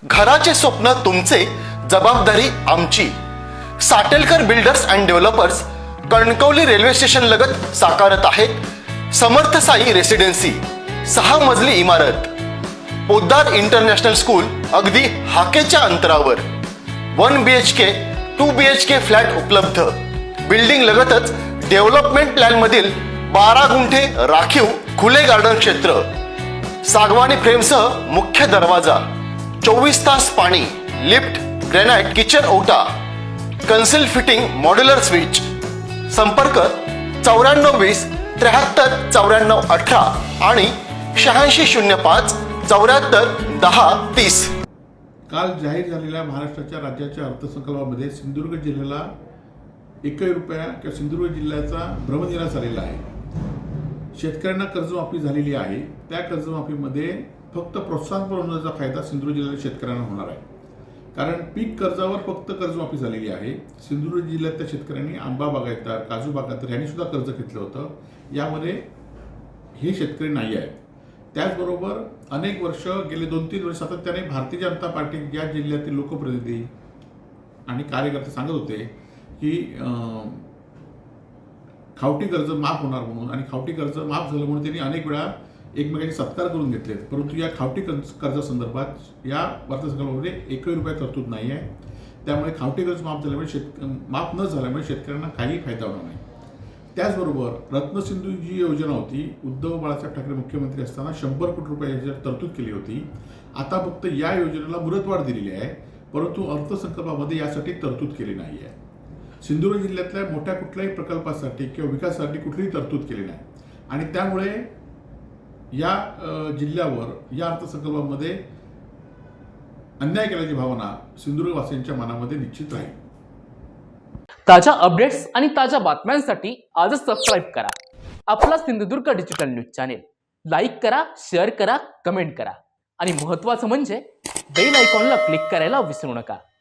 घराचे स्वप्न तुमचे, जबाबदारी आमची। Satelkar builders and developers Kankavli railway station लगत साकारत आहेत समर्थ साई रेसिडेन्सी, 6 मजली इमारत, पोद्दार इंटरनॅशनल स्कूल अगदी हाकेच्या अंतरावर, 1 BHK 2 BHK फ्लॅट उपलब्ध। बिल्डिंग लगतच डेव्हलपमेंट प्लॅन मधील 12 गुंठे राखीव खुले गार्डन क्षेत्र, सागवानी फ्रेमसह मुख्य दरवाजा, 24 तास पाणी, लिफ्ट, ग्रेनाइट किचन ओटा, कन्सिल फिटिंग मॉड्युलर स्विच। संपर्क 9420 73 94 18 आणि 8605 74 10 30। काल जाहीर झालेल्या महाराष्ट्राच्या राज्याच्या अर्थसंकल्पामध्ये सिंधुदुर्ग जिल्ह्याला 1 रुपया किंवा सिंधुदुर्ग जिल्ह्याचा भ्रमनिरास आलेला आहे। शेतकऱ्यांना कर्जमाफी झालेली आहे। त्या कर्जमाफीमध्ये फक्त प्रोत्साहनपर अनुदानाचा फायदा सिंधुदुर्ग जिल्ह्यातील शेतकऱ्यांना होणार आहे, कारण पीक कर्जावर फक्त कर्जमाफी झालेली आहे। सिंधुदुर्ग जिल्ह्यातल्या शेतकऱ्यांनी आंबा बागायतदार, काजू बागायतदार यांनी सुद्धा कर्ज घेतलं होतं, यामध्ये हे शेतकरी नाही आहेत। त्याचबरोबर अनेक वर्ष गेले 2-3 वर्ष सातत्याने भारतीय जनता पार्टी या जिल्ह्यातील लोकप्रतिनिधी आणि कार्यकर्ते सांगत होते की खावटी कर्ज माफ होणार म्हणून, आणि खावटी कर्ज माफ झालं म्हणून त्यांनी अनेक वेळा एकमेकांचे सत्कार करून घेतलेत। परंतु या खावटी कर्जासंदर्भात या अर्थसंकल्पामध्ये 1 रुपया तरतूद नाही आहे। त्यामुळे खावटी कर्ज माफ न झाल्यामुळे शेतकऱ्यांना काही फायदा होणार नाही। त्याचबरोबर रत्नसिंधू जी योजना होती, उद्धव बाळासाहेब ठाकरे मुख्यमंत्री असताना 100 कोटी रुपयाची तरतूद केली होती। आता फक्त या योजनेला मुदतवाढ दिलेली आहे, परंतु अर्थसंकल्पामध्ये यासाठी तरतूद केली नाही आहे। सिंधुदुर्ग जिल्ह्यातल्या मोठ्या कुठल्याही प्रकल्पासाठी किंवा विकासासाठी कुठलीही तरतूद केली नाही, आणि त्यामुळे या जिल्ह्यावर या अर्थसंकल्पामध्ये अन्याय केल्याची भावना सिंधुदुर्गवासियांच्या मनामध्ये निश्चित राहील। ताज्या अपडेट्स आणि ताज्या बातम्यांसाठी आजच सबस्क्राईब करा आपला Sindhudurg digital news channel. Like करा, शेअर करा, कमेंट करा, आणि महत्त्वाचं म्हणजे बेल आयकॉनला क्लिक करायला विसरू नका।